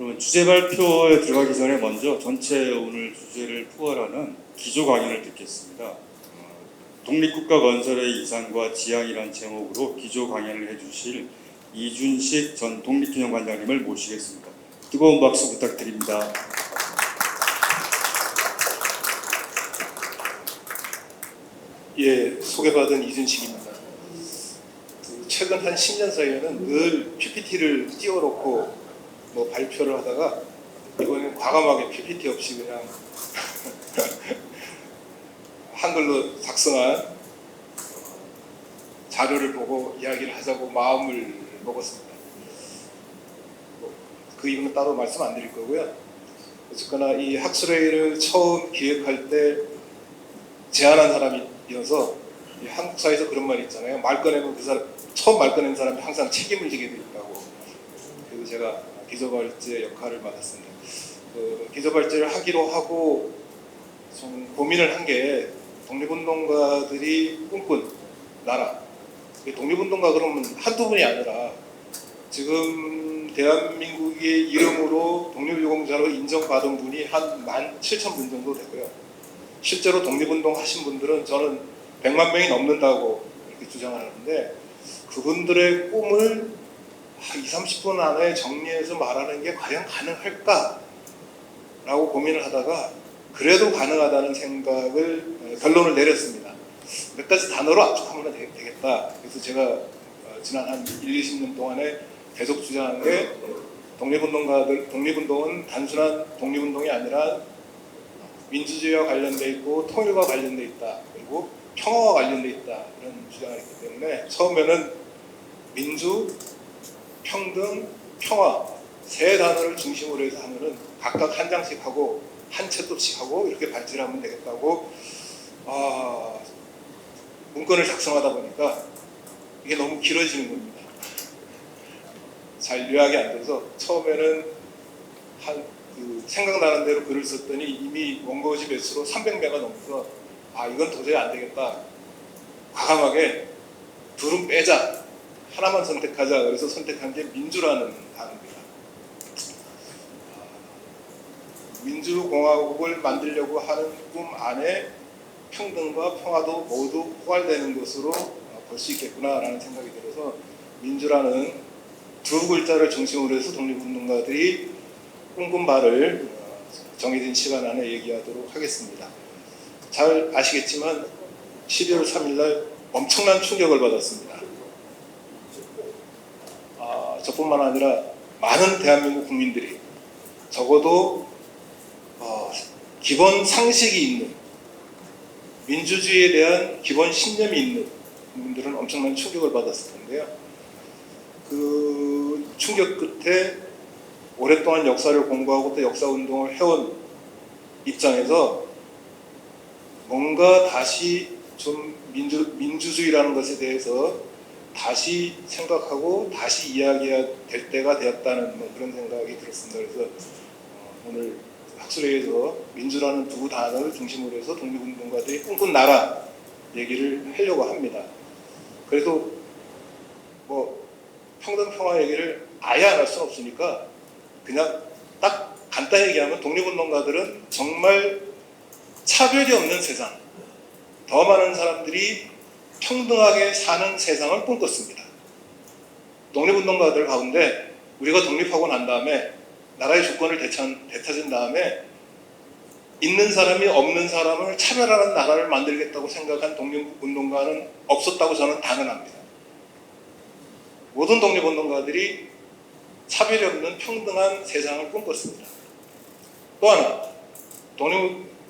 그러면 주제 발표에 들어가기 전에 먼저 전체 오늘 주제를 포괄하는 기조 강연을 듣겠습니다. 독립국가 건설의 이상과 지향이란 제목으로 기조 강연을 해주실 이준식 전 독립기념관장님을 모시겠습니다. 뜨거운 박수 부탁드립니다. 예, 소개받은 이준식입니다. 최근 한 10년 사이에는 늘 PPT를 띄워놓고 발표를 하다가 이번엔 과감하게 PPT 없이 그냥 한글로 작성한 자료를 보고 이야기를 하자고 마음을 먹었습니다. 그 이유는 따로 말씀 안 드릴 거고요. 어쨌거나 이 학술회의를 처음 기획할 때 제안한 사람이어서 한국 사회에서 그런 말이 있잖아요. 말 꺼내면 그 사람, 처음 말 꺼낸 사람이 항상 책임을 지게 돼 있다고. 그래서 제가 기조발제 역할을 맡았습니다. 기조발제를 하기로 하고 좀 고민을 한 게 독립운동가들이 꿈꾼 나라. 독립운동가 그러면 한두 분이 아니라 지금 대한민국의 이름으로 독립유공자로 인정받은 분이 한 17,000분 정도 되고요. 실제로 독립운동 하신 분들은 저는 100만 명이 넘는다고 이렇게 주장을 하는데 그분들의 꿈을 20-30분 안에 정리해서 말하는 게 과연 가능할까? 라고 고민을 하다가 그래도 가능하다는 생각을 결론을 내렸습니다. 몇 가지 단어로 압축하면 되겠다. 그래서 제가 지난 한 20년 동안에 계속 주장한 게 독립운동은 단순한 독립운동이 아니라 민주주의와 관련돼 있고 통일과 관련돼 있다. 그리고 평화와 관련돼 있다. 이런 주장을 했기 때문에 처음에는 민주, 평등, 평화 세 단어를 중심으로 해서 하면은 각각 한 장씩 하고 한 챕터씩 하고 이렇게 발제를 하면 되겠다고 문건을 작성하다 보니까 이게 너무 길어지는 겁니다. 잘 요약이 안 돼서 처음에는 생각나는 대로 글을 썼더니 이미 원고지 매수로 300매가 넘어서 이건 도저히 안 되겠다. 과감하게 둘은 빼자. 하나만 선택하자. 그래서 선택한 게 민주라는 단어입니다. 민주공화국을 만들려고 하는 꿈 안에 평등과 평화도 모두 포괄되는 것으로 볼 수 있겠구나라는 생각이 들어서 민주라는 두 글자를 중심으로 해서 독립운동가들이 꿈꾼 바를 정해진 시간 안에 얘기하도록 하겠습니다. 잘 아시겠지만 12월 3일 날 엄청난 충격을 받았습니다. 저뿐만 아니라 많은 대한민국 국민들이 적어도 기본 상식이 있는 민주주의에 대한 기본 신념이 있는 국민들은 엄청난 충격을 받았을 텐데요. 그 충격 끝에 오랫동안 역사를 공부하고 또 역사운동을 해온 입장에서 뭔가 다시 좀 민주주의라는 것에 대해서 다시 생각하고 다시 이야기해야 될 때가 되었다는 그런 생각이 들었습니다. 그래서 오늘 학술회의에서 민주라는 두 단어를 중심으로 해서 독립운동가들이 꿈꾼 나라 얘기를 하려고 합니다. 그래도 평등 평화 얘기를 아예 안 할 수는 없으니까 그냥 딱 간단히 얘기하면 독립운동가들은 정말 차별이 없는 세상, 더 많은 사람들이 평등하게 사는 세상을 꿈꿨습니다. 독립운동가들 가운데 우리가 독립하고 난 다음에 나라의 주권을 되찾은 다음에 있는 사람이 없는 사람을 차별하는 나라를 만들겠다고 생각한 독립운동가는 없었다고 저는 단언합니다. 모든 독립운동가들이 차별이 없는 평등한 세상을 꿈꿨습니다. 또 하나,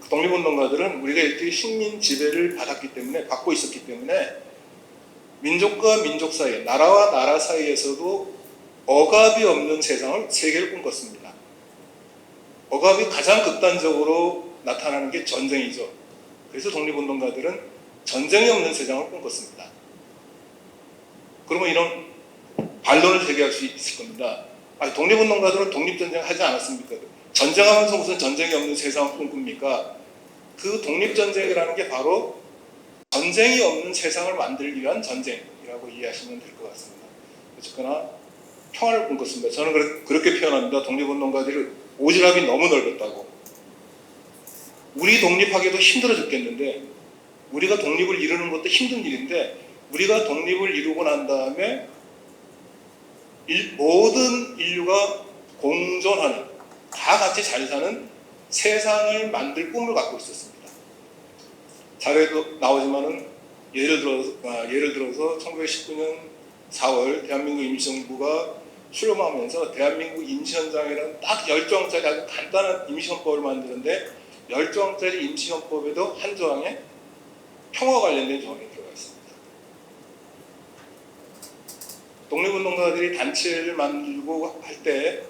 독립운동가들은 우리가 일종의 식민 지배를 받고 있었기 때문에 민족과 민족 사이, 나라와 나라 사이에서도 억압이 없는 세계를 꿈꿨습니다. 억압이 가장 극단적으로 나타나는 게 전쟁이죠. 그래서 독립운동가들은 전쟁이 없는 세상을 꿈꿨습니다. 그러면 이런 반론을 제기할 수 있을 겁니다. 독립운동가들은 독립전쟁 하지 않았습니까? 전쟁하면서 무슨 전쟁이 없는 세상을 꿈꿉니까? 그 독립전쟁이라는 게 바로 전쟁이 없는 세상을 만들기 위한 전쟁이라고 이해하시면 될 것 같습니다. 어쨌거나 평화를 꿈꿨습니다. 저는 그렇게 표현합니다. 독립운동가들이 오지랖이 너무 넓었다고. 우리 독립하기도 힘들어 죽겠는데, 우리가 독립을 이루는 것도 힘든 일인데, 우리가 독립을 이루고 난 다음에 모든 인류가 공존하는, 다 같이 잘 사는 세상을 만들 꿈을 갖고 있었습니다. 자료에도 나오지만은 예를 들어서 1919년 4월 대한민국 임시정부가 출범하면서 대한민국 임시헌장이라는 딱 10조항짜리 아주 간단한 임시헌법을 만드는데, 10조항짜리 임시헌법에도 한 조항에 평화 관련된 조항이 들어가 있습니다. 독립운동가들이 단체를 만들고 할 때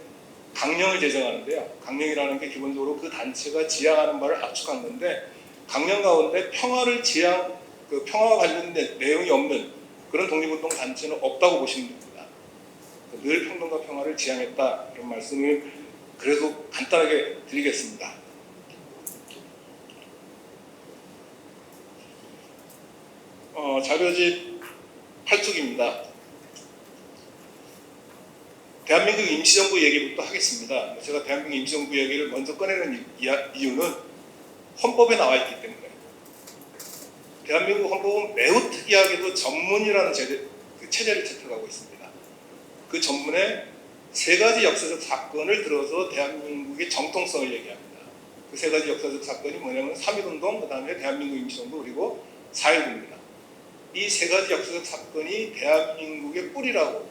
강령을 제정하는데요. 강령이라는 게 기본적으로 그 단체가 지향하는 바를 압축한 건데, 강령 가운데 평화와 관련된 내용이 없는 그런 독립운동 단체는 없다고 보시면 됩니다. 늘 평등과 평화를 지향했다, 이런 말씀을 그래도 간단하게 드리겠습니다. 자료집 8쪽입니다. 대한민국 임시정부 얘기부터 하겠습니다. 제가 대한민국 임시정부 얘기를 먼저 꺼내는 이유는 헌법에 나와 있기 때문에. 대한민국 헌법은 매우 특이하게도 전문이라는 체제를 채택하고 있습니다. 그 전문에 세 가지 역사적 사건을 들어서 대한민국의 정통성을 얘기합니다. 그 세 가지 역사적 사건이 뭐냐면 3.1운동, 그 다음에 대한민국 임시정부, 그리고 4.19입니다. 이 세 가지 역사적 사건이 대한민국의 뿌리라고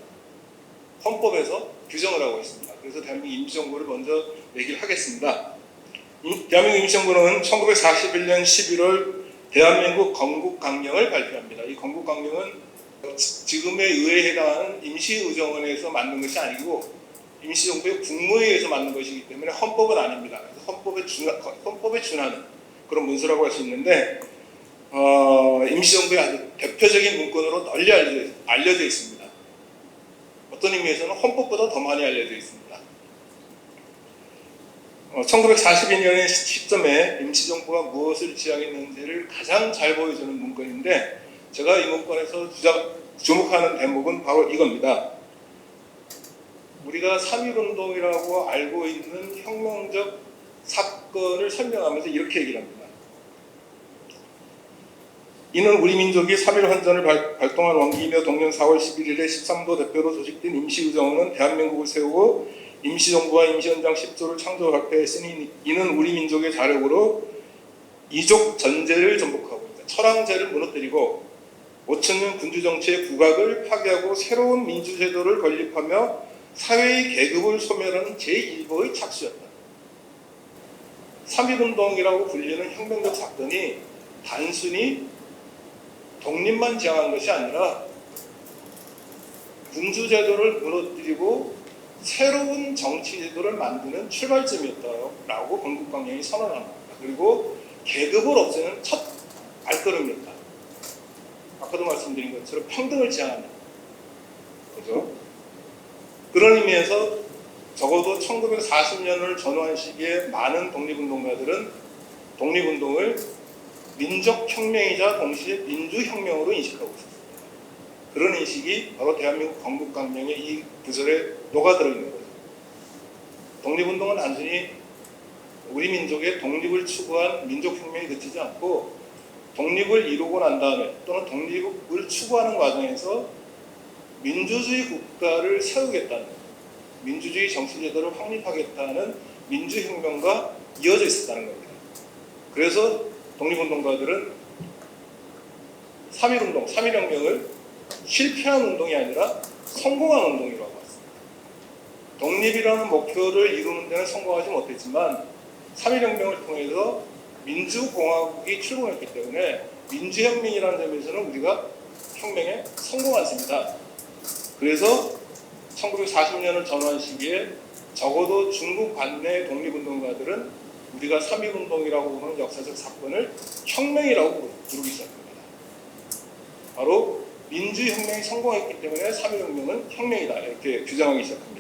헌법에서 규정을 하고 있습니다. 그래서 대한민국 임시정부를 먼저 얘기를 하겠습니다. 대한민국 임시정부는 1941년 11월 대한민국 건국강령을 발표합니다. 이 건국강령은 지금의 의회에 해당하는 임시의정원에서 만든 것이 아니고 임시정부의 국무회의에서 만든 것이기 때문에 헌법은 아닙니다. 그래서 헌법에 준하는 그런 문서라고 할 수 있는데, 임시정부의 아주 대표적인 문건으로 널리 알려져 있습니다. 어떤 의미에서는 헌법보다 더 많이 알려져 있습니다. 1942년의 시점에 임시정부가 무엇을 지향했는지를 가장 잘 보여주는 문건인데, 제가 이 문건에서 주목하는 대목은 바로 이겁니다. 우리가 3.1운동이라고 알고 있는 혁명적 사건을 설명하면서 이렇게 얘기를 합니다. 이는 우리 민족이 3.1 헌전을 발동한 원기이며 동년 4월 11일에 13도 대표로 조직된 임시의정원은 대한민국을 세우고 임시정부와 임시헌장 10조를 창조 발표했으니, 이는 우리 민족의 자력으로 이족 전제를 전복하고 철왕제를 무너뜨리고 5천년 군주정치의 국악을 파괴하고 새로운 민주제도를 건립하며 사회의 계급을 소멸하는 제1보의 착수였다. 3.1운동이라고 불리는 혁명적 사건이 단순히 독립만 지향한 것이 아니라 군주제도를 무너뜨리고 새로운 정치제도를 만드는 출발점이었다라고 건국강령이 선언합니다. 그리고 계급을 없애는 첫 발걸음이었다. 아까도 말씀드린 것처럼 평등을 지향한다. 그죠? 그런 의미에서 적어도 1940년을 전후한 시기에 많은 독립운동가들은 독립운동을 민족혁명이자 동시에 민주혁명으로 인식하고 있습니다. 그런 인식이 바로 대한민국 건국강령의 이 구절에 녹아들어 있는 거죠. 독립운동은 단순히 우리 민족의 독립을 추구한 민족혁명이 그치지 않고, 독립을 이루고 난 다음에 또는 독립을 추구하는 과정에서 민주주의 국가를 세우겠다는, 민주주의 정치제도를 확립하겠다는 민주혁명과 이어져 있었다는 겁니다. 그래서 독립운동가들은 3.1운동, 3.1혁명을 실패한 운동이 아니라 성공한 운동이라고 봤습니다. 독립이라는 목표를 이루는 데는 성공하지 못했지만 3.1혁명을 통해서 민주공화국이 출범했기 때문에 민주혁명이라는 점에서는 우리가 혁명에 성공했습니다. 그래서 1940년을 전후한 시기에 적어도 중국 반내의 독립운동가들은 우리가 3.1운동이라고 보는 역사적 사건을 혁명이라고 부르기 시작합니다. 바로 민주혁명이 성공했기 때문에 3.1혁명은 혁명이다, 이렇게 규정하기 시작합니다.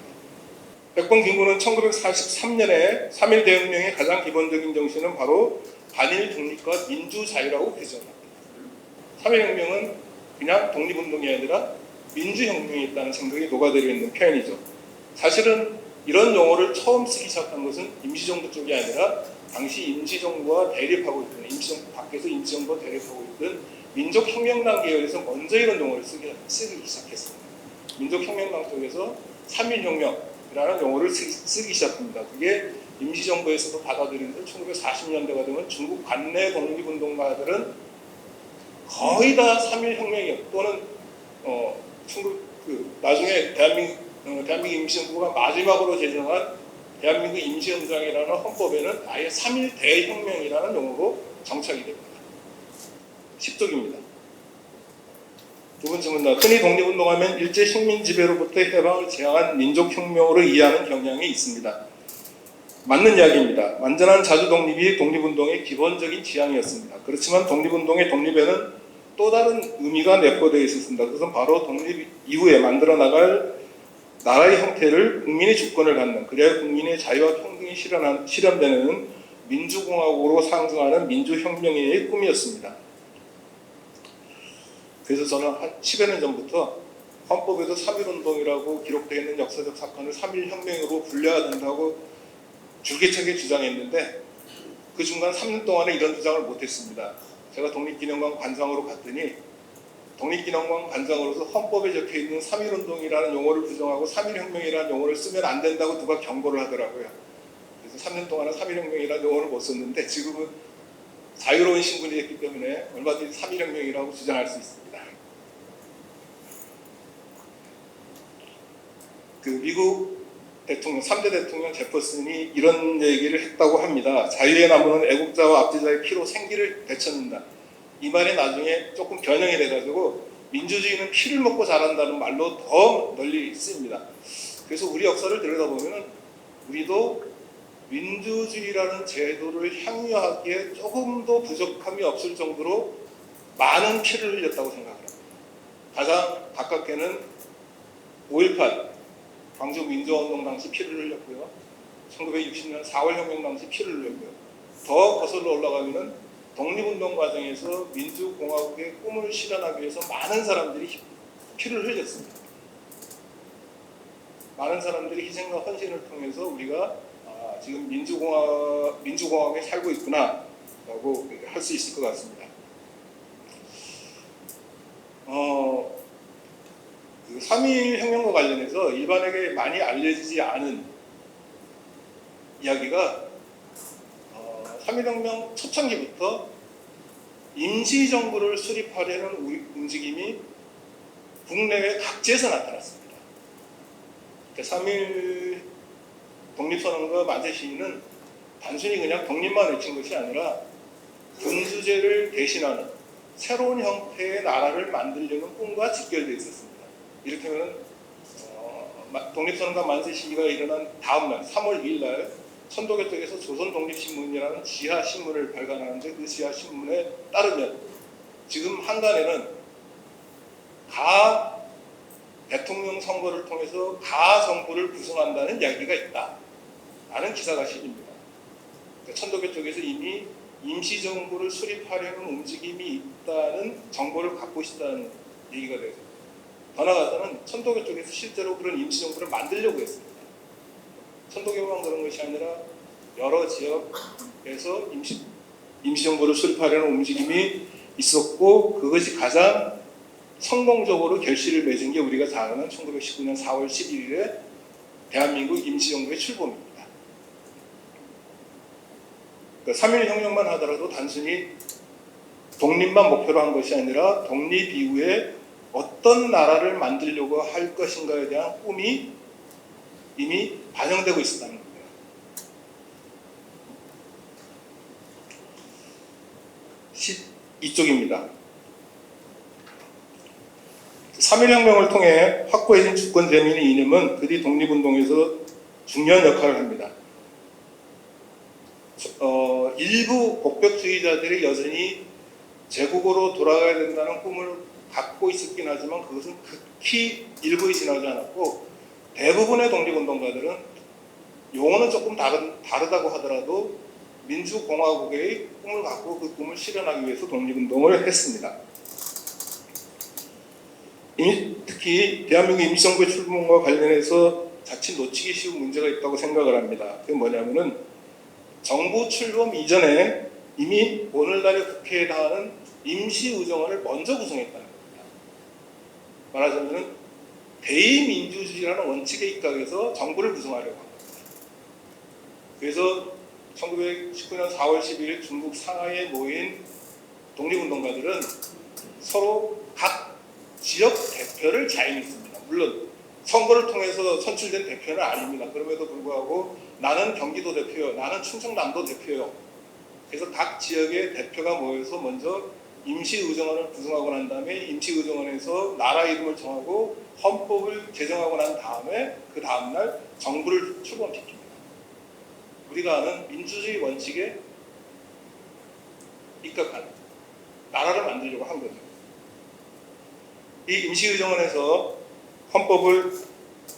백범김구는 1943년에 3.1 대혁명의 가장 기본적인 정신은 바로 반일 독립과 민주자유라고 규정합니다. 3.1혁명은 그냥 독립운동이 아니라 민주혁명이 있다는 생각이 녹아들어 있는 표현이죠. 사실은 이런 용어를 처음 쓰기 시작한 것은 임시정부 쪽이 아니라 당시 임시정부와 대립하고 있던, 임시정부 밖에서 임시정부와 대립하고 있던 민족혁명당 계열에서 먼저 이런 용어를 쓰기 시작했습니다. 민족혁명당 쪽에서 3.1혁명이라는 용어를 쓰기 시작합니다. 그게 임시정부에서도 받아들이는데 1940년대가 되면 중국 관내 독립운동가들은 거의 다 3.1혁명이요. 또는 나중에 대한민국 임시정부가 마지막으로 제정한 대한민국 임시헌장이라는 헌법에는 아예 3.1 대혁명이라는 용어로 정착이 됩니다. 10쪽입니다. 두 번째 문단. 흔히 독립운동하면 일제 식민 지배로부터 해방을 지향한 민족혁명으로 이해하는 경향이 있습니다. 맞는 이야기입니다. 완전한 자주 독립이 독립운동의 기본적인 지향이었습니다. 그렇지만 독립운동의 독립에는 또 다른 의미가 내포되어 있었습니다. 그것은 바로 독립 이후에 만들어 나갈 나라의 형태를 국민의 주권을 갖는, 그래야 국민의 자유와 평등이 실현되는 민주공화국으로 상승하는 민주혁명의 꿈이었습니다. 그래서 저는 한 10여 년 전부터 헌법에서 3.1운동이라고 기록되어 있는 역사적 사건을 3.1혁명으로 분류해야 된다고 줄기차게 주장했는데 그 중간 3년 동안에 이런 주장을 못했습니다. 제가 독립기념관 관장으로 갔더니 독립기념관 관장으로서 헌법에 적혀있는 3.1운동이라는 용어를 부정하고 3.1혁명이라는 용어를 쓰면 안 된다고 누가 경고를 하더라고요. 그래서 3년 동안은 3.1혁명이라는 용어를 못 썼는데 지금은 자유로운 신분이 됐기 때문에 얼마든지 3.1혁명이라고 주장할 수 있습니다. 그 미국 대통령, 3대 대통령 제퍼슨이 이런 얘기를 했다고 합니다. 자유의 나무는 애국자와 압제자의 피로 생기를 되찾는다. 이 말이 나중에 조금 변형이 돼가지고 민주주의는 피를 먹고 자란다는 말로 더 널리 쓰입니다. 그래서 우리 역사를 들여다보면 우리도 민주주의라는 제도를 향유하기에 조금도 부족함이 없을 정도로 많은 피를 흘렸다고 생각합니다. 가장 가깝게는 5.18 광주 민주화운동 당시 피를 흘렸고요. 1960년 4월 혁명 당시 피를 흘렸고요. 더 거슬러 올라가면은 독립운동 과정에서 민주공화국의 꿈을 실현하기 위해서 많은 사람들이 피를 흘렸습니다. 많은 사람들이 희생과 헌신을 통해서 우리가 지금 민주공화국에 살고 있구나 라고 할 수 있을 것 같습니다. 그 3.1 혁명과 관련해서 일반에게 많이 알려지지 않은 이야기가 3.1 혁명 초창기부터 임시정부를 수립하려는 움직임이 국내외 각지에서 나타났습니다. 그러니까 3.1 독립선언과 만세 시위는 단순히 그냥 독립만 외친 것이 아니라 군주제를 대신하는 새로운 형태의 나라를 만들려는 꿈과 직결되어 있었습니다. 이를테면 독립선언과 만세 시위가 일어난 다음 날 3월 2일 날 천도교 쪽에서 조선독립신문이라는 지하신문을 발간하는데 그 지하신문에 따르면 지금 한간에는 가 대통령 선거를 통해서 가 정부를 구성한다는 이야기가 있다 라는 기사가 실립니다. 그러니까 천도교 쪽에서 이미 임시정부를 수립하려는 움직임이 있다는 정보를 갖고 있다는 얘기가 되죠. 더 나아가서는 천도교 쪽에서 실제로 그런 임시정부를 만들려고 했습니다. 천도교만 그런 것이 아니라 여러 지역에서 임시정부를 수립하려는 움직임이 있었고 그것이 가장 성공적으로 결실을 맺은 게 우리가 잘 아는 1919년 4월 11일에 대한민국 임시정부의 출범입니다. 그러니까 3.1 혁명만 하더라도 단순히 독립만 목표로 한 것이 아니라 독립 이후에 어떤 나라를 만들려고 할 것인가에 대한 꿈이 이미 반영되고 있었다는 겁니다. 12쪽입니다. 3.1혁명을 통해 확고해진 주권 재민의 이념은 그뒤 독립운동에서 중요한 역할을 합니다. 일부 복벽주의자들이 여전히 제국으로 돌아가야 된다는 꿈을 갖고 있었긴 하지만 그것은 극히 일부에 지나지 않았고 대부분의 독립운동가들은 용어는 조금 다르다고 하더라도 민주공화국의 꿈을 갖고 그 꿈을 실현하기 위해서 독립운동을 했습니다. 특히 대한민국 임시정부의 출범과 관련해서 자칫 놓치기 쉬운 문제가 있다고 생각을 합니다. 그게 뭐냐면은 정부 출범 이전에 이미 오늘날의 국회에 당하는 임시의정원을 먼저 구성했다는 겁니다. 말하자면은 대의민주주의라는 원칙에 입각해서 정부를 구성하려고 합니다. 그래서 1919년 4월 12일 중국 상하이에 모인 독립운동가들은 서로 각 지역 대표를 자임했습니다. 물론 선거를 통해서 선출된 대표는 아닙니다. 그럼에도 불구하고 나는 경기도 대표요, 나는 충청남도 대표요. 그래서 각 지역의 대표가 모여서 먼저 임시의정원을 구성하고 난 다음에 임시의정원에서 나라 이름을 정하고 헌법을 제정하고 난 다음에 그 다음날 정부를 출범시킵니다. 우리가 아는 민주주의 원칙에 입각한 나라를 만들려고 한 거죠. 이 임시의정원에서 헌법을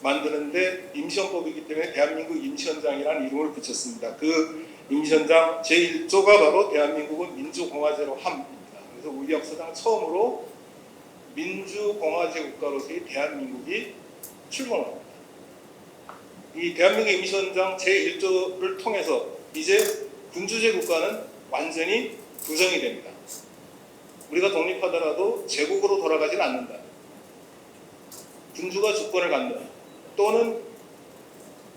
만드는데 임시헌법이기 때문에 대한민국 임시헌장이라는 이름을 붙였습니다. 그 임시헌장 제1조가 바로 대한민국은 민주공화제로 함입니다. 그래서 우리 역사상 처음으로 민주공화제 국가로서의 대한민국이 출범합니다. 이 대한민국 임시헌장 제1조를 통해서 이제 군주제 국가는 완전히 구성이 됩니다. 우리가 독립하더라도 제국으로 돌아가진 않는다. 군주가 주권을 갖는다. 또는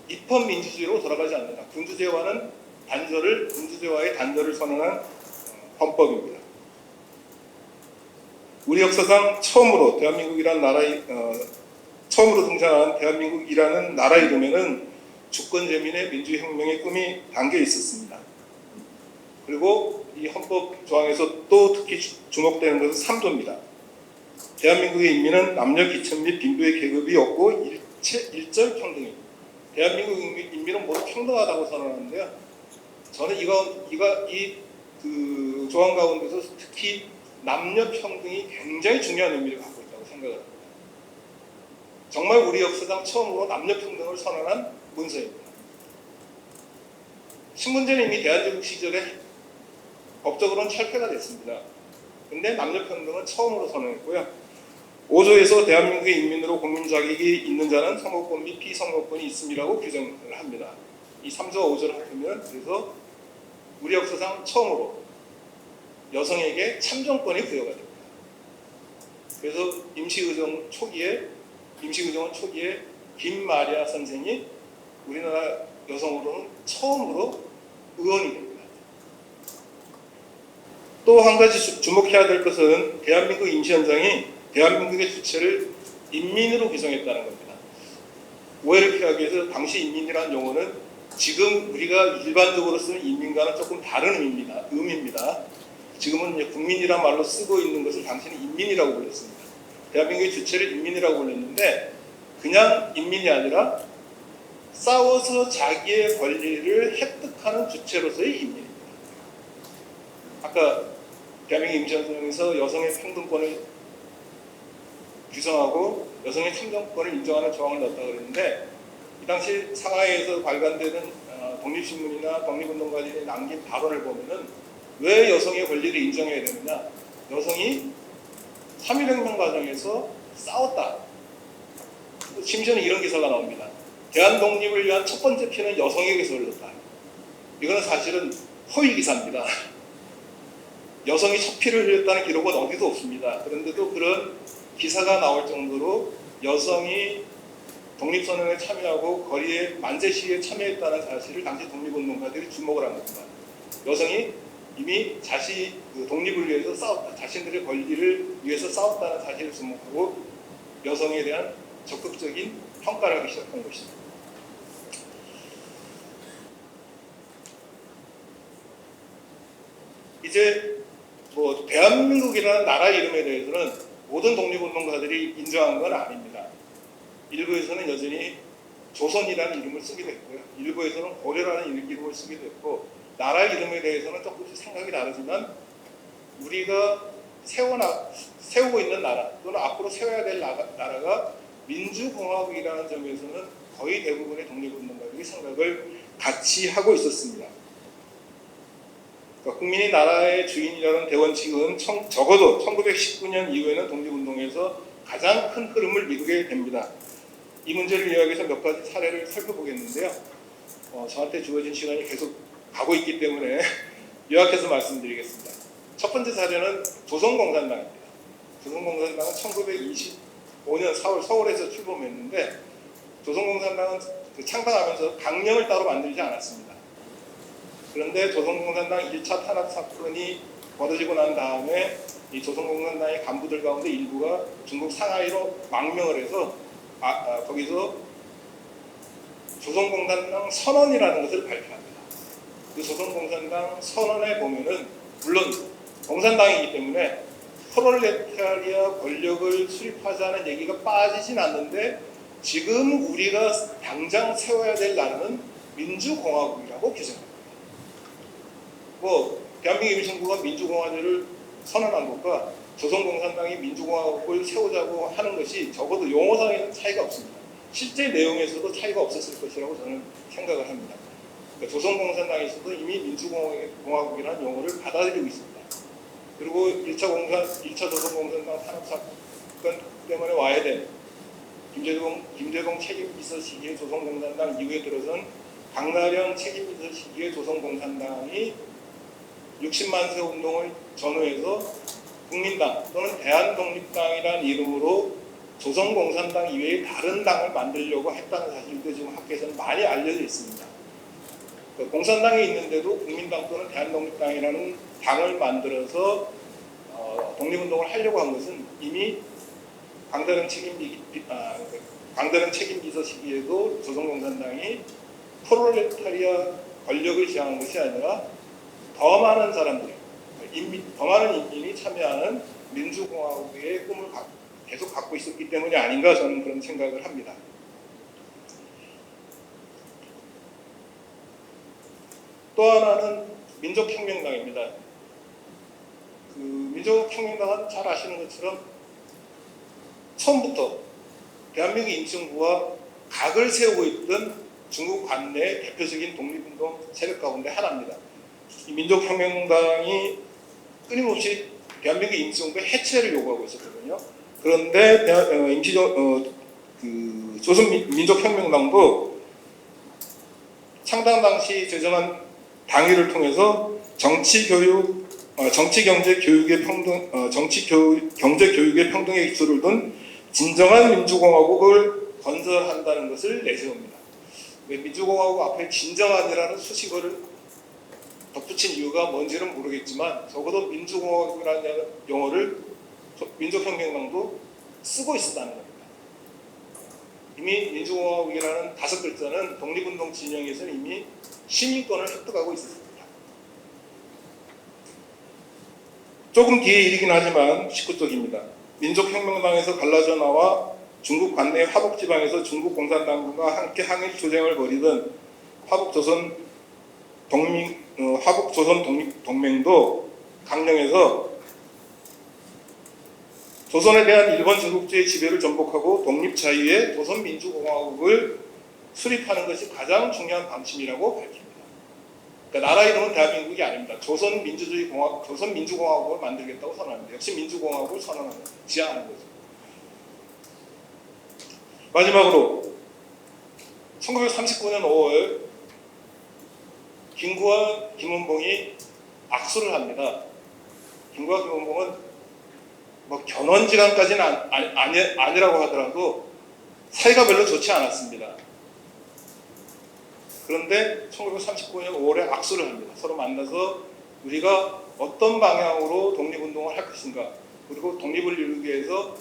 입헌민주주의로 돌아가지 않는다. 군주제와의 단절을 선언한 헌법입니다. 우리 역사상 처음으로 대한민국이라는 처음으로 등장한 대한민국이라는 나라 이름에는 주권재민의 민주혁명의 꿈이 담겨 있었습니다. 그리고 이 헌법 조항에서 또 특히 주목되는 것은 3조입니다. 대한민국의 인민은 남녀 기천 및 빈부의 계급이 없고 일절 평등입니다. 대한민국 인민은 모두 평등하다고 선언하는데요. 저는 이 조항 가운데서 특히 남녀 평등이 굉장히 중요한 의미를 갖고 있다고 생각을 합니다. 정말 우리 역사상 처음으로 남녀 평등을 선언한 문서입니다. 신문제는 이미 대한제국 시절에 법적으로는 철폐가 됐습니다. 근데 남녀 평등은 처음으로 선언했고요. 5조에서 대한민국의 인민으로 공민 자격이 있는 자는 선거권 및 피선거권이 있음이라고 규정을 합니다. 이 3조와 5조를 합하면 그래서 우리 역사상 처음으로 여성에게 참정권이 부여가 됩니다. 그래서 임시의정원 초기에 김마리아 선생이 우리나라 여성으로는 처음으로 의원이 됩니다. 또 한 가지 주목해야 될 것은 대한민국 임시헌장이 대한민국의 주체를 인민으로 규정했다는 겁니다. 오해를 피하기 위해서 당시 인민이라는 용어는 지금 우리가 일반적으로 쓰는 인민과는 조금 다른 의미입니다. 지금은 국민이란 말로 쓰고 있는 것을 당시는 인민이라고 불렀습니다. 대한민국의 주체를 인민이라고 불렀는데 그냥 인민이 아니라 싸워서 자기의 권리를 획득하는 주체로서의 인민입니다. 아까 대한민국 임시헌장에서 여성의 평등권을 규정하고 여성의 참정권을 인정하는 조항을 넣었다고 그랬는데 이 당시 상하이에서 발간되는 독립신문이나 독립운동가들이 남긴 발언을 보면은 왜 여성의 권리를 인정해야 되느냐? 여성이 3.1혁명 과정에서 싸웠다. 심지어는 이런 기사가 나옵니다. 대한 독립을 위한 첫 번째 피는 여성에게서 흘렀다. 이거는 사실은 허위 기사입니다. 여성이 첫 피를 흘렸다는 기록은 어디도 없습니다. 그런데도 그런 기사가 나올 정도로 여성이 독립선언에 참여하고 거리에 만세 시위에 참여했다는 사실을 당시 독립운동가들이 주목을 한 겁니다. 여성이 이미 독립을 위해서 싸웠다. 자신들의 권리를 위해서 싸웠다는 사실을 주목하고 여성에 대한 적극적인 평가를 하기 시작한 것입니다. 이제 대한민국이라는 나라 이름에 대해서는 모든 독립운동가들이 인정한 건 아닙니다. 일부에서는 여전히 조선이라는 이름을 쓰기도 했고요. 일부에서는 고려라는 이름을 쓰기도 했고 나라 이름에 대해서는 조금씩 생각이 다르지만 우리가 세우고 있는 나라 또는 앞으로 세워야 될 나라가 민주공화국이라는 점에서는 거의 대부분의 독립운동가들이 생각을 같이 하고 있었습니다. 국민이 나라의 주인이라는 대원칙은 적어도 1919년 이후에는 독립운동에서 가장 큰 흐름을 이루게 됩니다. 이 문제를 이야기해서 몇 가지 사례를 살펴보겠는데요. 저한테 주어진 시간이 계속 가고 있기 때문에 요약해서 말씀드리겠습니다. 첫 번째 사례는 조선공산당입니다. 조선공산당은 1925년 4월 서울에서 출범했는데 조선공산당은 창당하면서 강령을 따로 만들지 않았습니다. 그런데 조선공산당 1차 탄압 사건이 벌어지고 난 다음에 이 조선공산당의 간부들 가운데 일부가 중국 상하이로 망명을 해서 거기서 조선공산당 선언이라는 것을 발표합니다. 그 조선공산당 선언에 보면은 물론 공산당이기 때문에 프롤레타리아 권력을 수립하자는 얘기가 빠지진 않는데 지금 우리가 당장 세워야 될 나라는 민주공화국이라고 규정합니다. 대한민국 임시정부가 민주공화제를 선언한 것과 조선공산당이 민주공화국을 세우자고 하는 것이 적어도 용어상에는 차이가 없습니다. 실제 내용에서도 차이가 없었을 것이라고 저는 생각을 합니다. 그러니까 조선공산당에서도 이미 민주공화국이라는 용어를 받아들이고 있습니다. 그리고 1차 조선공산당 탄압 사건 때문에 와야 된 김대동 책임비서 시기의 조선공산당 이후에 들어선 강나령 책임비서 시기의 조선공산당이 60만 세 운동을 전후해서 국민당 또는 대한독립당이라는 이름으로 조선공산당 이외의 다른 당을 만들려고 했다는 사실도 지금 학계에서는 많이 알려져 있습니다. 공산당이 있는데도 국민당 또는 대한독립당이라는 당을 만들어서 독립운동을 하려고 한 것은 이미 강다른 책임비서 시기에도 조선공산당이 프롤레타리아 권력을 지향한 것이 아니라 더 많은 사람들이, 더 많은 인민이 참여하는 민주공화국의 꿈을 계속 갖고 있었기 때문이 아닌가 저는 그런 생각을 합니다. 또 하나는 민족혁명당입니다. 민족혁명당은 잘 아시는 것처럼 처음부터 대한민국 임시정부와 각을 세우고 있던 중국 관내의 대표적인 독립운동 세력 가운데 하나입니다. 이 민족혁명당이 끊임없이 대한민국 임시정부의 해체를 요구하고 있었거든요. 그런데 조선민족혁명당도 창당 당시 제정한 당위를 통해서 정치, 경제, 교육의 평등의 기초를 둔 진정한 민주공화국을 건설한다는 것을 내세웁니다. 민주공화국 앞에 진정한이라는 수식어를 덧붙인 이유가 뭔지는 모르겠지만 적어도 민주공화국이라는 용어를 민족혁명당도 쓰고 있었다는 겁니다. 이미 민주공화국이라는 5글자는 독립운동 진영에서는 이미 시민권을 획득하고 있었습니다. 조금 뒤에 일이긴 하지만 19쪽입니다. 민족혁명당에서 갈라져 나와 중국 관내 화북지방에서 중국 공산당과 함께 항일 투쟁을 벌이던 화북조선 독립동맹도 강령에서 조선에 대한 일본 중국주의 지배를 전복하고 독립자유의 조선민주공화국을 수립하는 것이 가장 중요한 방침이라고 밝힙니다. 그러니까 나라 이름은 대한민국이 아닙니다. 조선민주공화국을 만들겠다고 선언합니다. 역시 민주공화국을 선언하는, 지향하는 거죠. 마지막으로 1939년 5월 김구와 김은봉이 악수를 합니다. 김구와 김은봉은 견원지간까지는 아니라고 하더라도 사이가 별로 좋지 않았습니다. 그런데 1939년 5월에 악수를 합니다. 서로 만나서 우리가 어떤 방향으로 독립운동을 할 것인가, 그리고 독립을 이루기 위해서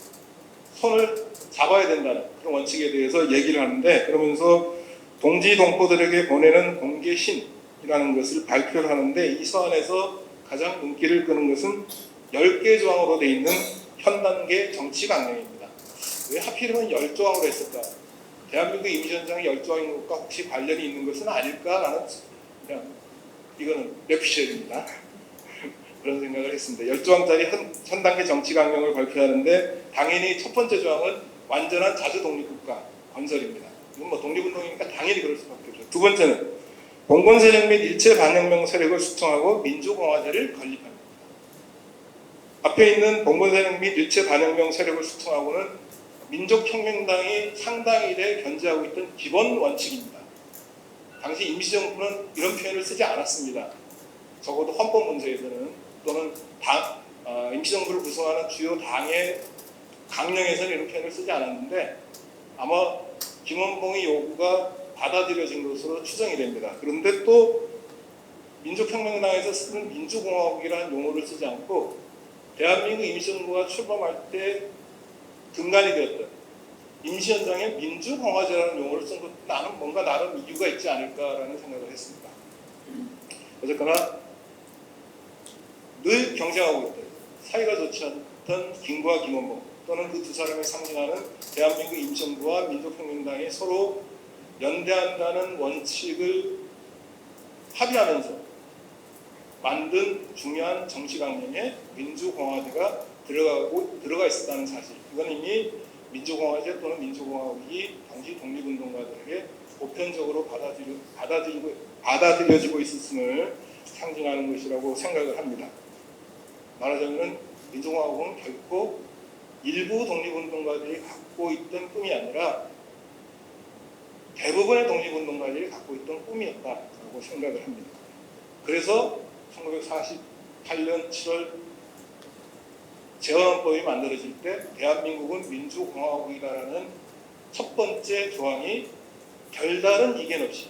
손을 잡아야 된다는 그런 원칙에 대해서 얘기를 하는데, 그러면서 동지 동포들에게 보내는 공개 신이라는 것을 발표를 하는데, 이 서한에서 가장 눈길을 끄는 것은 10개 조항으로 되어 있는 현단계 정치 강령입니다. 왜 하필이면 10조항으로 했을까? 대한민국 임시현장의 10조항인 것과 혹시 관련이 있는 것은 아닐까라는, 그냥 이거는 뇌피셜입니다. 그런 생각을 했습니다. 10조항짜리 현단계 정치 강령을 발표하는데, 당연히 첫 번째 조항은 완전한 자주 독립국가 건설입니다. 이건 독립운동이니까 당연히 그럴 수밖에 없죠. 두 번째는 봉건세력 및 일체 반혁명 세력을 숙청하고 민주공화제를 건립합니다. 앞에 있는 봉건세력 및 일체 반혁명 세력을 수통하고는 민족혁명당이 상당히 견제하고 있던 기본 원칙입니다. 당시 임시정부는 이런 표현을 쓰지 않았습니다. 적어도 헌법 문제에서는 또는 임시정부를 구성하는 주요 당의 강령에서는 이런 표현을 쓰지 않았는데 아마 김원봉의 요구가 받아들여진 것으로 추정이 됩니다. 그런데 또 민족혁명당에서 쓰는 민주공화국이라는 용어를 쓰지 않고 대한민국 임시정부가 출범할 때 근간이 되었던 임시현장에 민주공화제라는 용어를 쓴 것도 나는 뭔가 나름 이유가 있지 않을까라는 생각을 했습니다. 어쨌거나 늘 경쟁하고 있던 사이가 좋지 않던 김구와 김원봉 또는 그 두 사람이 상징하는 대한민국 임시정부와 민족혁명당이 서로 연대한다는 원칙을 합의하면서 만든 중요한 정치 강령에 민주공화제가 들어가 있었다는 사실. 이건 이미 민주공화제 또는 민주공화국이 당시 독립운동가들에게 보편적으로 받아들여지고 있었음을 상징하는 것이라고 생각을 합니다. 말하자면 민주공화국은 결코 일부 독립운동가들이 갖고 있던 꿈이 아니라 대부분의 독립운동가들이 갖고 있던 꿈이었다고 생각을 합니다. 그래서 1948년 7월 재헌헌법이 만들어질 때 대한민국은 민주공화국이라는 첫 번째 조항이 별다른 이견 없이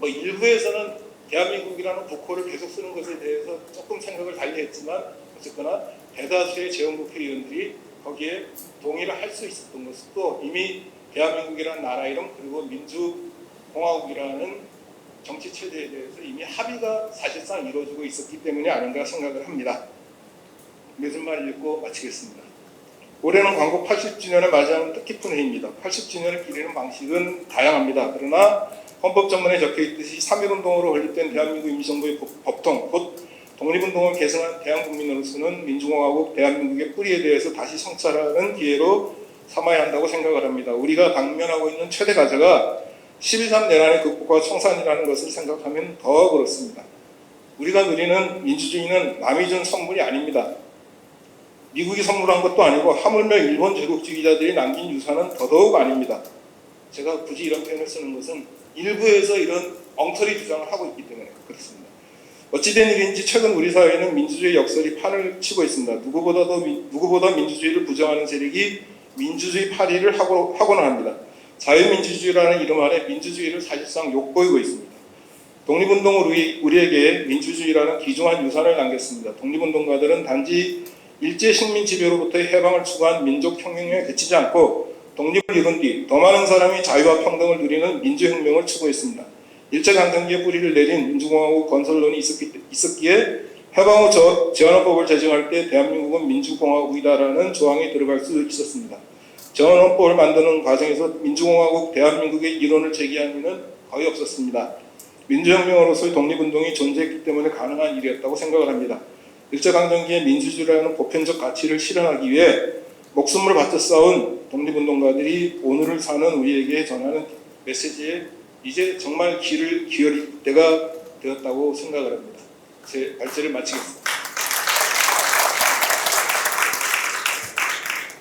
일부에서는 대한민국이라는 국호를 계속 쓰는 것에 대해서 조금 생각을 달리했지만 어쨌거나 대다수의 재헌국회의원들이 거기에 동의를 할 수 있었던 것도 이미 대한민국이라는 나라 이름 그리고 민주공화국이라는 정치 체제에 대해서 이미 합의가 사실상 이루어지고 있었기 때문이 아닌가 생각을 합니다. 몇 말 읽고 마치겠습니다. 올해는 광복 80주년을 맞이하는 뜻깊은 해입니다. 80주년을 기리는 방식은 다양합니다. 그러나 헌법정문에 적혀있듯이 3.1운동으로 건립된 대한민국 임시정부의 법통, 곧 독립운동을 계승한 대한국민으로서는 민주공화국 대한민국의 뿌리에 대해서 다시 성찰하는 기회로 삼아야 한다고 생각을 합니다. 우리가 당면하고 있는 최대 과제가 12.3 내란의 극복과 청산이라는 것을 생각하면 더 그렇습니다. 우리가 누리는 민주주의는 남이 준 선물이 아닙니다. 미국이 선물한 것도 아니고 하물며 일본 제국주의자들이 남긴 유산은 더더욱 아닙니다. 제가 굳이 이런 표현을 쓰는 것은 일부에서 이런 엉터리 주장을 하고 있기 때문에 그렇습니다. 어찌된 일인지 최근 우리 사회는 민주주의 역설이 판을 치고 있습니다. 누구보다 민주주의를 부정하는 세력이 민주주의 파리를 하고는 합니다. 자유민주주의라는 이름 아래 민주주의를 사실상 욕보이고 있습니다. 독립운동은 우리에게 민주주의라는 귀중한 유산을 남겼습니다. 독립운동가들은 단지 일제 식민 지배로부터의 해방을 추구한 민족혁명에 그치지 않고 독립을 이룬 뒤 더 많은 사람이 자유와 평등을 누리는 민주혁명을 추구했습니다. 일제강점기에 뿌리를 내린 민주공화국 건설론이 있었기에 해방 후 재헌헌법을 제정할 때 대한민국은 민주공화국이다라는 조항이 들어갈 수 있었습니다. 재헌헌법을 만드는 과정에서 민주공화국 대한민국의 이론을 제기한 이는 거의 없었습니다. 민주혁명으로서의 독립운동이 존재했기 때문에 가능한 일이었다고 생각을 합니다. 일제강점기의 민주주의라는 보편적 가치를 실현하기 위해 목숨을 바쳐 싸운 독립운동가들이 오늘을 사는 우리에게 전하는 메시지에 이제 정말 귀를 기울일 때가 되었다고 생각을 합니다. 제 발제를 마치겠습니다.